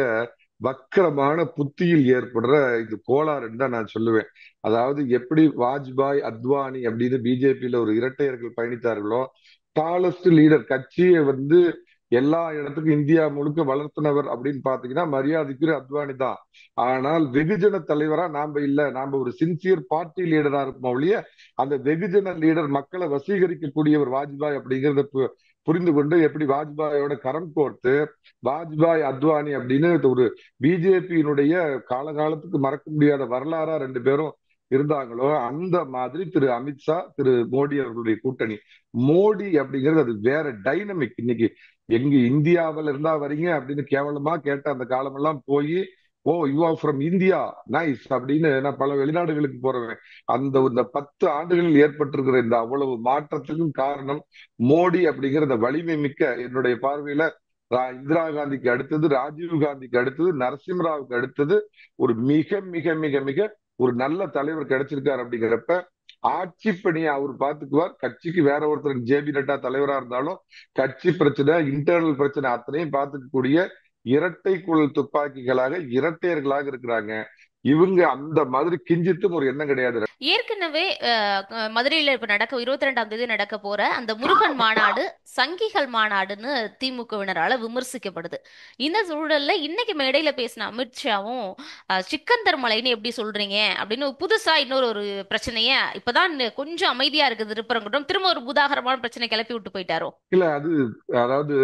வக்கரமான புத்தியில் ஏற்படுற இது கோளாறுன்னு தான் நான் சொல்லுவேன். அதாவது எப்படி வாஜ்பாய் அத்வானி அப்படின்னு பிஜேபியில ஒரு இரட்டையர்கள் பயணித்தார்களோ, டாலஸ்ட் லீடர் கட்சியை எல்லா இடத்துக்கும் இந்தியா முழுக்க வளர்த்தினவர் அப்படின்னு பாத்தீங்கன்னா மரியாதைக்குரிய அத்வானி தான். ஆனால் வெகுஜன தலைவரா நாம இல்ல, நாம ஒரு சின்சியர் பார்ட்டி லீடரா இருப்போம் ஒழிய அந்த வெகுஜன லீடர் மக்களை வசீகரிக்கக்கூடியவர் வாஜ்பாய் அப்படிங்கறத புரிந்து கொண்டு எப்படி வாஜ்பாயோட கரம் கோர்த்து வாஜ்பாய் அத்வானி அப்படின்னு ஒரு பிஜேபியினுடைய காலகாலத்துக்கு மறக்க முடியாத வரலாறா 2 பேரும் இருந்தாங்களோ, அந்த மாதிரி திரு அமித்ஷா திரு மோடி அவர்களுடைய கூட்டணி. மோடி அப்படிங்கிறது அது வேற டைனமிக். இன்னைக்கு எங்க இந்தியாவில இருந்தா வரீங்க அப்படின்னு கேவலமா கேட்ட அந்த காலமெல்லாம் போய், oh you are from India, nice அப்படின்னு நான் பல வெளிநாடுகளுக்கு போறேன். இந்த 10 ஆண்டுகளில் ஏற்பட்டிருக்கிற இந்த அவ்வளவு மாற்றத்துக்கும் காரணம் மோடி அப்படிங்கிற வலிமை மிக்க, என்னுடைய பார்வையில இந்திரா காந்திக்கு அடுத்தது, ராஜீவ் காந்திக்கு அடுத்தது, நரசிம்மராவுக்கு அடுத்தது ஒரு மிக மிக மிக மிக ஒரு நல்ல தலைவர் கிடைச்சிருக்காரு. அப்படிங்கிறப்ப ஆட்சி பணியை அவர் பார்த்துக்குவார். கட்சிக்கு வேற ஒருத்தருக்கு ஜேபி நட்டா தலைவரா இருந்தாலும் கட்சி பிரச்சனை, இன்டர்னல் பிரச்சனை அத்தனையும் பார்த்துக்கக்கூடிய இரட்டை குழல் துப்பாக்கிகளாக இரட்டையர்களாக இருக்கிறாங்க இவங்க. அந்த மாதிரி கிஞ்சித்தும் ஒரு எண்ணம் கிடையாது.
ஏற்கனவே மதுரையில இப்ப 22ஆம் தேதி நடக்க போற அந்த முருகன் மாநாடு சங்கிகள் மாநாடுன்னு திமுகவினரால விமர்சிக்கப்படுது. இந்த சூழல்ல இன்னைக்கு மேடையில பேசின அமித்ஷாவும் சிக்கந்தர் மலைன்னு எப்படி சொல்றீங்க அப்படின்னு புதுசா இன்னொரு பிரச்சனைய இப்பதான் கொஞ்சம் அமைதியா இருக்குது திருப்பரங்குன்றம், திரும்ப ஒரு பூதாகரமான பிரச்சனை கிளப்பி விட்டு போயிட்டாரோ?
இல்ல அது அதாவது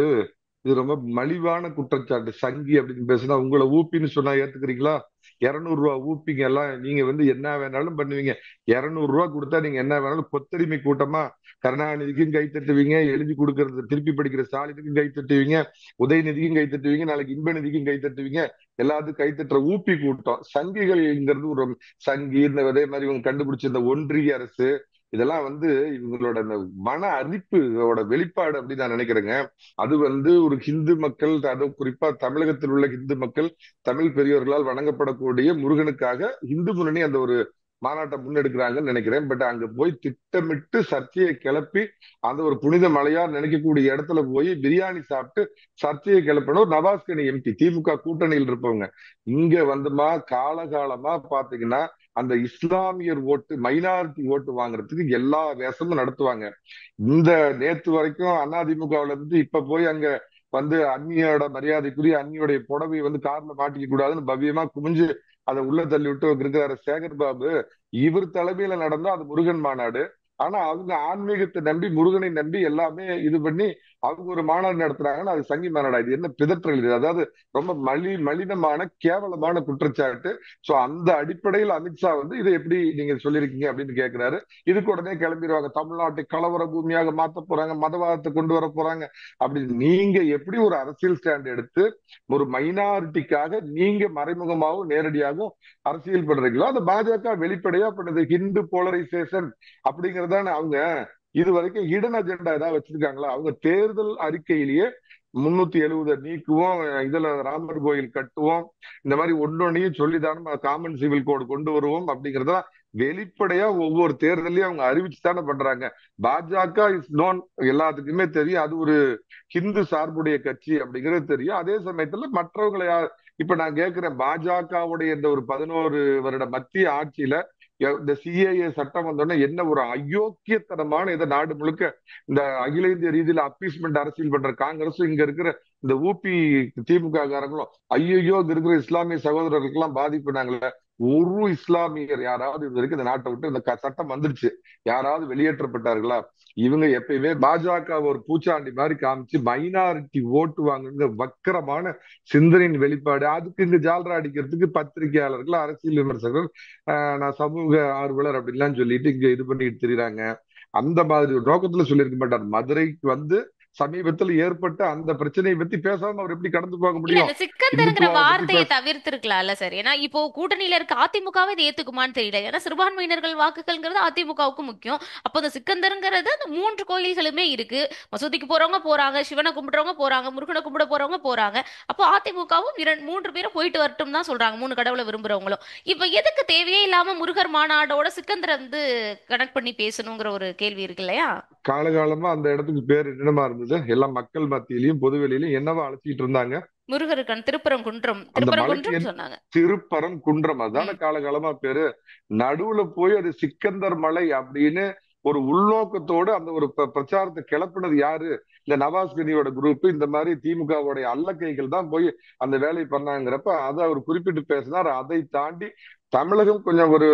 இது ரொம்ப மலிவான குற்றச்சாட்டு. சங்கி அப்படின்னு பேசினா உங்களை ஊப்பின்னு சொன்னா ஏத்துக்கிறீங்களா? 200 ரூபாய் ஊப்பிங்க எல்லாம். நீங்க என்ன வேணாலும் பண்ணுவீங்க. 200 ரூபாய் கொடுத்தா நீங்க என்ன வேணாலும். கொத்தடிமை கூட்டமா கருணாநிதிக்கும் கை தட்டுவீங்க, எழுதி கொடுக்கறது திருப்பி படிக்கிற ஸ்டாலினுக்கும் கை தட்டுவீங்க, உதயநிதிக்கும் கை தட்டுவீங்க, நாளைக்கு இன்பநிதிக்கும் கை தட்டுவீங்க. எல்லாத்துக்கும் கை தட்டுற ஊப்பி கூட்டம் சங்கிகள்ங்கிறது ஒரு சங்கி. இந்த அதே மாதிரி இவங்க கண்டுபிடிச்ச இந்த ஒன்றிய அரசு, இதெல்லாம் இவங்களோட அந்த மன அரிப்போட வெளிப்பாடு அப்படின்னு நான் நினைக்கிறேங்க. அது ஒரு ஹிந்து மக்கள், அது குறிப்பா தமிழகத்தில் உள்ள ஹிந்து மக்கள், தமிழ் பெரியோர்களால் வணங்கப்படக்கூடிய முருகனுக்காக இந்து முன்னணி அந்த ஒரு மாநாட்டை முன்னெடுக்கிறாங்கன்னு நினைக்கிறேன். பட் அங்க போய் திட்டமிட்டு சர்ச்சையை கிளப்பி அந்த ஒரு புனித மலையா நினைக்கக்கூடிய இடத்துல போய் பிரியாணி சாப்பிட்டு சர்ச்சையை கிளப்பின ஒரு நவாஸ்கனி எம்பி, திமுக கூட்டணியில் இருப்பவங்க. இங்க காலகாலமா பாத்தீங்கன்னா அந்த இஸ்லாமியர் ஓட்டு, மைனாரிட்டி ஓட்டு வாங்குறதுக்கு எல்லா வேஷமும் நடத்துவாங்க. இந்த நேத்து வரைக்கும் அதிமுகவுல இருந்து இப்ப போய் அங்க அண்ணியோட மரியாதைக்குரிய அண்ணியோடைய புடவை கார்ல மாட்டிக்க கூடாதுன்னு பவ்யமா குமிஞ்சு அதை உள்ள தள்ளி விட்டு இருக்கிறாரு சேகர் பாபு. இவர் தலைமையில நடந்தா அது முருகன் மாநாடு. ஆனா அவங்க ஆன்மீகத்தை நம்பி, முருகனை நம்பி எல்லாமே இது பண்ணி அவங்க ஒரு மாநாடு நடத்துறாங்கன்னா அது சங்கி மாநாடா? இது என்ன பிதற்றல் இது? அதாவது ரொம்ப மலினமான கேவலமான குற்றச்சாட்டு. சோ அந்த அடிப்படையில் அமித்ஷா இதை எப்படி நீங்க சொல்லியிருக்கீங்க அப்படின்னு கேட்கிறாரு. இதுக்கு உடனே கிளம்பிடுவாங்க, தமிழ்நாட்டை கலவர பூமியாக மாத்த போறாங்க, மதவாதத்தை கொண்டு வர போறாங்க அப்படின்னு. நீங்க எப்படி ஒரு அரசியல் ஸ்டாண்ட் எடுத்து ஒரு மைனாரிட்டிக்காக நீங்க மறைமுகமாகவும் நேரடியாகவும் அரசியல் பண்றீங்களோ, அது பாஜக வெளிப்படையா பண்ணுது. ஹிந்து போலரைசேஷன் அப்படிங்கறதான. அவங்க இது வரைக்கும் ஹிடன் அஜெண்டா ஏதாவது வச்சிருக்காங்களா? அவங்க தேர்தல் அறிக்கையிலேயே 370 நீக்குவோம், இதுல ராமர் கோயில் கட்டுவோம், இந்த மாதிரி ஒன்னொன்னையும் சொல்லிதானே காமன் சிவில் கோடு கொண்டு வருவோம் அப்படிங்கறத வெளிப்படையா ஒவ்வொரு தேர்தலையும் அவங்க அறிவிச்சு தானே பண்றாங்க. பாஜக இஸ் நோன், எல்லாத்துக்குமே தெரியும் அது ஒரு ஹிந்து சார்புடைய கட்சி அப்படிங்கிறது தெரியும். அதே சமயத்துல மற்றவங்களை இப்ப நான் கேட்கிறேன், பாஜகவுடைய இந்த ஒரு 11 வருட மத்திய ஆட்சியில இந்த சிஏஏ சட்டம் வந்தோடனே என்ன ஒரு அயோக்கியத்தனமான இதை நாடு முழுக்க இந்த அகில இந்திய ரீதியில அப்பீஸ்மெண்ட் அரசியல் பண்ற காங்கிரஸும் இங்க இருக்கிற இந்த ஊபி திமுக காரங்களும் ஐயோ இங்க இருக்கிற இஸ்லாமிய சகோதரர்களுக்கு எல்லாம் பாதிப்புனாங்களே. ஒரு இஸ்லாமியர் யாராவது இது வரைக்கும் இந்த நாட்டை விட்டு இந்த சட்டம் வந்துருச்சு, யாராவது வெளியேற்றப்பட்டார்களா? இவங்க எப்பயுமே பாஜக ஒரு பூச்சாண்டி மாதிரி காமிச்சு மைனாரிட்டி ஓட்டு வாங்குங்க வக்கரமான சிந்தனையின் வெளிப்பாடு. அதுக்கு இங்க ஜால்ரா அடிக்கிறதுக்கு பத்திரிகையாளர்கள், அரசியல் விமர்சகர்கள், நான் சமூக ஆர்வலர் அப்படின்லாம் சொல்லிட்டு இங்க இது பண்ணிட்டு திரிறாங்க. அந்த மாதிரி ஒரு நோக்கத்துல சொல்லியிருக்க மாட்டார். மதுரைக்கு சமீபத்தில் ஏற்பட்ட அந்த பிரச்சனையை பத்தி பேசாம அவர் எப்படி கடந்து போக
இல்ல
முடியும்?
இந்த சிக்கந்தர்ங்கிற
இந்துத்துவாவை பத்தி
வார்த்தையை தவிர்த்திருக்கலாம்ல சார். ஏன்னா இப்போ கூட்டணியில இருக்க அதிமுகவை இதை ஏத்துக்குமான்னு தெரியல. ஏன்னா சிறுபான்மையினர்கள் வாக்குகள்ங்கிறது அதிமுகவுக்கு முக்கியம். அப்போ இந்த சிக்கந்தர்ங்கிறது அந்த 3 கோயில்களுமே இருக்கு. மசூதிக்கு போறவங்க போறாங்க, சிவனை கும்பிடுறவங்க போறாங்க, முருகனை கும்பிட போறவங்க போறாங்க. அப்போ அதிமுகவும் 3 பேரும் போயிட்டு வரட்டும் தான் சொல்றாங்க, 3 கடவுளை விரும்புறவங்களும். இப்ப எதுக்கு தேவையே இல்லாம முருகர் மாநாடோட சிக்கந்தரை கனெக்ட் பண்ணி பேசணுங்கிற ஒரு கேள்வி இருக்கு இல்லையா?
காலகாலமா அந்த இடத்துக்கு பேர் என்னமா இருந்தது? எல்லாம் மக்கள் மத்தியிலையும் பொதுவெளியிலும் என்னவா அழைச்சிட்டு இருந்தாங்க?
முருகருக்கான திருப்பரங்குன்றம்,
அந்த மலைக்கு
திருப்பரங்குன்றம் சொன்னாங்க.
திருப்பரங்குன்றம், அதான காலகாலமா பேரு. நடுவுல போய் அது சிக்கந்தர் மலை அப்படின்னு ஒரு உள்நோக்கத்தோடு அந்த ஒரு பிரச்சாரத்தை கிளப்பினது யாரு? இந்த நவாஸ் கனியோட குரூப், இந்த மாதிரி திமுகவுடைய அல்லக்கைகள் தான் போய் அந்த வேலையை பண்ணாங்கிறப்ப அதை அவர் குறிப்பிட்டு பேசினார். அதை தாண்டி தமிழகம் கொஞ்சம் ஒரு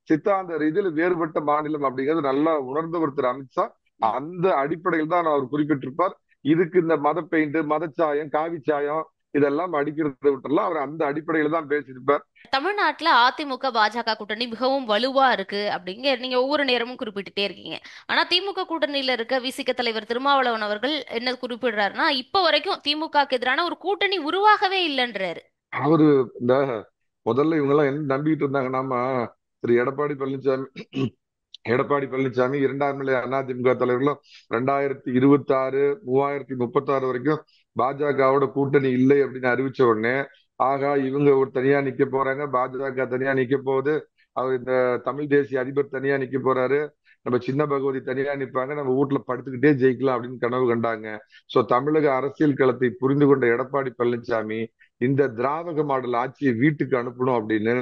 சித்தாந்த ரீதியில் வேறுபட்ட மாநிலம் அப்படிங்கிறது நல்லா உணர்ந்தவர் திரு அமித்ஷா. அந்த அடிப்படையில் தான் அவர் குறிப்பிட்டிருப்பார். இதுக்கு இந்த மத பெயிண்ட், மதச்சாயம், காவிச்சாயம் இதெல்லாம் அடிக்கிறத விட்டுலாம் அவர் அந்த அடிப்படையில தான் பேசியிருப்பார்.
தமிழ்நாட்டுல அதிமுக பாஜக கூட்டணி மிகவும் வலுவா இருக்கு அப்படிங்க நீங்க ஒவ்வொரு நேரமும் குறிப்பிட்டுட்டே இருக்கீங்க. ஆனா திமுக கூட்டணியில இருக்க விசிக தலைவர் திருமாவளவன் அவர்கள் என்ன குறிப்பிடுறாருன்னா, இப்ப வரைக்கும் திமுகக்கு எதிரான ஒரு கூட்டணி உருவாகவே இல்லைன்றாரு.
அவரு இந்த முதல்ல இவங்க எல்லாம் என்ன நம்பிட்டு இருந்தாங்கன்னா, திரு எடப்பாடி பழனிசாமி 2ஆம் நிலை அதிமுக தலைவர்களும் 2026 3036 வரைக்கும் பாஜகவோட கூட்டணி இல்லை அப்படின்னு அறிவிச்ச உடனே, ஆகா இவங்க ஒரு தனியா நிக்க போறாங்க, பாஜக தனியா நிக்க போகுது, அவர் இந்த தமிழ் தேசிய அதிபர் தனியா நிக்க போறாரு, நம்ம சின்ன பகவதி தனியா நிப்பாங்க, நம்ம வீட்டுல படுத்துக்கிட்டே ஜெயிக்கலாம் அப்படின்னு கனவு கண்டாங்க. சோ தமிழக அரசியல் களத்தை புரிந்து கொண்ட எடப்பாடி பழனிசாமி இந்த திராவிட மாடல் ஆட்சியை வீட்டுக்கு அனுப்பணும் அப்படின்னு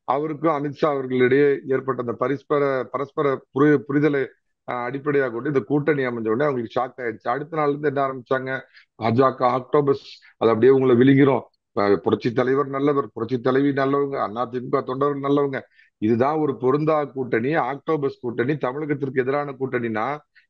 அவருக்கும் அமித்ஷா அவர்களிடையே ஏற்பட்ட அந்த பரஸ்பர புரிதலை அடிப்படையாக கொண்டு இந்த கூட்டணி அமைஞ்ச உடனே அவங்களுக்கு ஷாக் ஆயிடுச்சு. அடுத்த நாள்ல இருந்து என்ன ஆரம்பிச்சாங்க, பாஜக ஆக்டோபஸ் அது அப்படியே உங்களை விழுகிறோம், புரட்சி தலைவர் நல்லவர், புரட்சி தலைவி நல்லவங்க, அதிமுக தொண்டர்கள் நல்லவங்க, இதுதான் ஒரு பொருந்தா கூட்டணி, ஆக்டோபஸ் கூட்டணி, தமிழகத்திற்கு எதிரான கூட்டணினா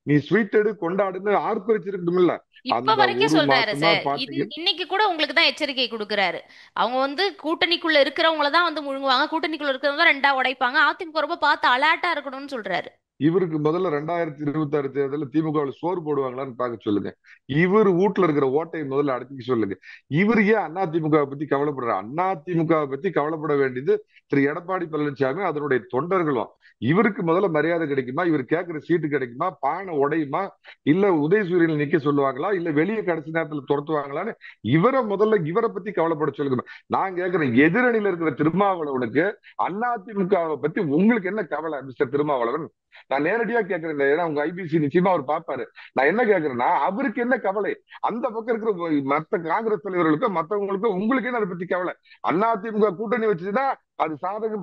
நீ ஸ்வீட் எடு கொண்டாடுன்னு ஆர்ப்பரிச்சிருக்கணும் இல்ல.
இப்ப
அந்த
வரைக்கும்
ஒரு
சொல்றாரு
மாசமா
சார்.
பாத்தீங்க.
இன்னைக்கு கூட உங்களுக்கு தான் எச்சரிக்கை கொடுக்கறாரு. அவங்க வந்து கூட்டணிக்குள்ள இருக்கிறவங்கள தான் வந்து முழுங்குவாங்க, கூட்டணிக்குள்ள இருக்கிறவங்க தான் ரெண்டா உடைப்பாங்க, அதிமுக ரொம்ப பார்த்து அலர்ட்டா இருக்கணும்னு சொல்றாரு.
இவருக்கு முதல்ல 2026 தேர்தலில் திமுகவில் சோறு போடுவாங்களான்னு பார்க்க சொல்லுங்க. இவர் வீட்டுல இருக்கிற ஓட்டையை முதல்ல அடக்கிக்க சொல்லுங்க. இவர் ஏன் அதிமுகவை பத்தி கவலைப்படுறாரு? அதிமுகவை பத்தி கவலைப்பட வேண்டியது திரு எடப்பாடி பழனிசாமி, அதனுடைய தொண்டர்களும். இவருக்கு முதல்ல மரியாதை கிடைக்குமா? இவர் கேட்கிற சீட்டு கிடைக்குமா? பானை உடையுமா? இல்ல உதயசூரியன் நிக்க சொல்லுவாங்களா? இல்ல வெளியே கடைசி நேரத்துல துரத்துவாங்களான்னு இவரை பத்தி கவலைப்பட சொல்லுங்க. நான் கேட்கிறேன், எதிரணியில இருக்கிற திருமாவளவனுக்கு அதிமுகவை பத்தி உங்களுக்கு என்ன கவலை மிஸ்டர் திருமாவளவன்? நான் நேரடியா கேட்கிறேன். ஏன்னா உங்க ஐபிசி நிச்சயமா அவர் பார்ப்பாரு. நான் என்ன கேட்கிறேன்னா, அவருக்கு என்ன கவலை? அந்த பக்கம் இருக்கிற மத்த காங்கிரஸ் தலைவர்களுக்கும் மத்தவங்களுக்கும் உங்களுக்கு என்ன அதை பத்தி கவலை? அதிமுக கூட்டணி வச்சுன்னா அது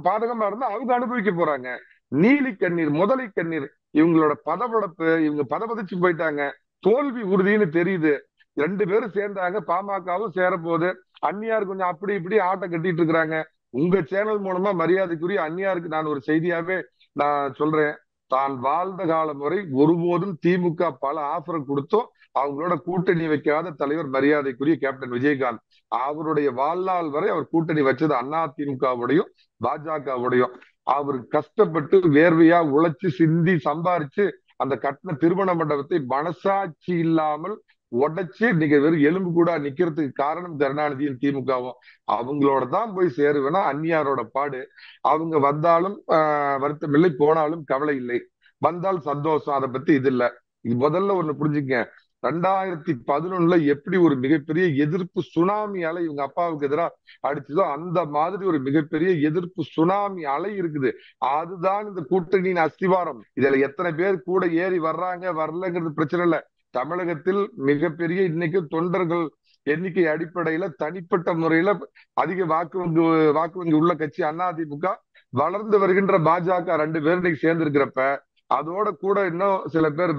பாதகமா இருந்தா அவங்க அனுபவிக்க போறாங்க. நீலி கண்ணீர், முதலை கண்ணீர், இவங்களோட பதவடப்பு, இவங்க பதபதிச்சு போயிட்டாங்க. தோல்வி உறுதின்னு தெரியுது. 2 பேரும் சேர்ந்தாங்க, பாமகவும் சேரப்போகுது. அந்நியார் கொஞ்சம் அப்படி இப்படி ஆட்டம் கட்டிட்டு இருக்கிறாங்க. உங்க சேனல் மூலமா மரியாதைக்குரிய அந்நியாருக்கு நான் ஒரு செய்தியாவே நான் சொல்றேன். தான் வாழ்ந்த காலம் வரை ஒருபோதும் திமுக பல ஆஃபர் கொடுத்தோம் அவங்களோட கூட்டணி வைக்காத தலைவர் மரியாதைக்குரிய கேப்டன் விஜயகாந்த். அவருடைய வாழ்நாள் வரை அவர் கூட்டணி வச்சது அதிமுகவுடையும் பாஜகவுடையும். அவர் கஷ்டப்பட்டு வேர்வையா உழைச்சு சிந்தி சம்பாரிச்சு அந்த கட்டின திருமண மண்டபத்தை மனசாட்சி இல்லாமல் உடைச்சு இன்னைக்கு வெறும் எலும்பு கூட நிக்கிறதுக்கு காரணம் கருணாநிதியும் திமுகவும். அவங்களோட தான் போய் சேருவேன்னா அந்நியாரோட பாடு. அவங்க வந்தாலும் வருத்தம் இல்லை, போனாலும் கவலை இல்லை. வந்தால் சந்தோஷம், அதை பத்தி இது இல்ல. இது முதல்ல ஒண்ணு புரிஞ்சுக்க. 2011 எப்படி ஒரு மிகப்பெரிய எதிர்ப்பு சுனாமி அலை இவங்க அப்பாவுக்கு எதிராக அடிச்சதோ அந்த மாதிரி ஒரு மிகப்பெரிய எதிர்ப்பு சுனாமி அலை இருக்குது. அதுதான் இந்த கூட்டணியின் அஸ்திவாரம். இதுல எத்தனை பேர் கூட ஏறி வர்றாங்க வரலங்கிறது பிரச்சனை இல்ல. தமிழகத்தில் மிகப்பெரிய இன்னைக்கு தொண்டர்கள் எண்ணிக்கை அடிப்படையில தனிப்பட்ட முறையில அதிக வாக்கு வங்கி உள்ள கட்சி அதிமுக. வளர்ந்து வருகின்ற பாஜக 2 பேர் இன்னைக்கு சேர்ந்து இருக்கிறப்ப, அதோட கூட இன்னும் சில பேர்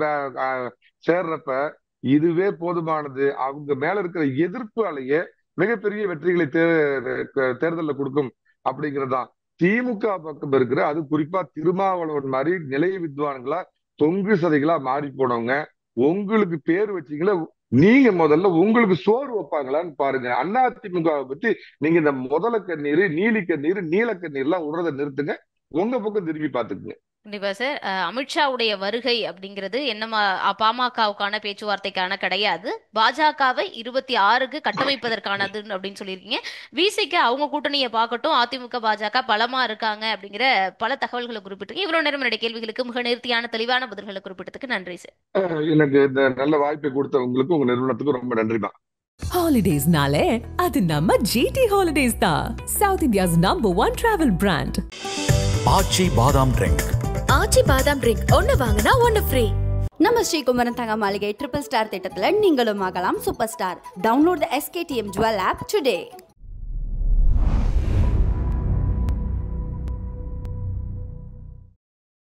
சேர்றப்ப இதுவே போதுமானது. அவங்க மேல இருக்கிற எதிர்ப்பு அலையே மிகப்பெரிய வெற்றிகளை தேர்தலில் கொடுக்கும் அப்படிங்கறதுதான். திமுக பக்கம் இருக்கிற, அது குறிப்பா திருமாவளவன் மாதிரி நிலைய வித்வான்களா தொங்கு சதைகளா மாறி போனவங்க. உங்களுக்கு பேர் வச்சீங்களா, நீங்க முதல்ல உங்களுக்கு சோறு வைப்பாங்களான்னு பாருங்க. அதிமுகவை பத்தி நீங்க இந்த முதல கண்ணீர், நீலி கண்ணீர், நீல கண்ணீர் எல்லாம் விடுறதை நிறுத்துங்க. உங்க பக்கம் திரும்பி பாத்துக்குங்க.
கண்டிப்பா சார். அமித்ஷாவுடைய வருகை அப்படிங்கிறது என்னமா பாமகவுக்கான பேச்சுவார்த்தைக்கான கிடையாது, பாஜகவை 26க்கு கட்டமைப்பதற்கானது அப்படின்னு சொல்லியிருக்கீங்க. விசிக்கு அவங்க கூட்டணியை பார்க்கட்டும், அதிமுக பாஜக பலமா இருக்காங்க அப்படிங்கிற பல தகவல்களை குறிப்பிட்டிருக்கீங்க. இவ்வளவு நேரம் என்னுடைய கேள்விகளுக்கு மிக நேர்த்தியான தெளிவான பதில்களை குறிப்பிட்டதுக்கு நன்றி சார்.
எனக்கு இந்த நல்ல வாய்ப்பை கொடுத்த உங்களுக்கு, உங்க நிறுவனத்துக்கு ரொம்ப நன்றிமா.
ஹாலிடேஸ்னாலே அது நம்ம ஜிடி ஹாலிடேஸ் தான். South India's #1 travel brand.
Aachi பாதாம் ட்ரிங்க்.
ஆச்சி பாதாம் ட்ரிங்க் ஒன்னு வாங்கினா ஒன்னு ஃப்ரீ.
நம்ம ஸ்ரீகுமரன் தங்க மாளிகை ட்ரிபிள் ஸ்டார் திட்டத்துல நீங்களும் ஆகலாம் super star. Download the SKTM Jewel app today.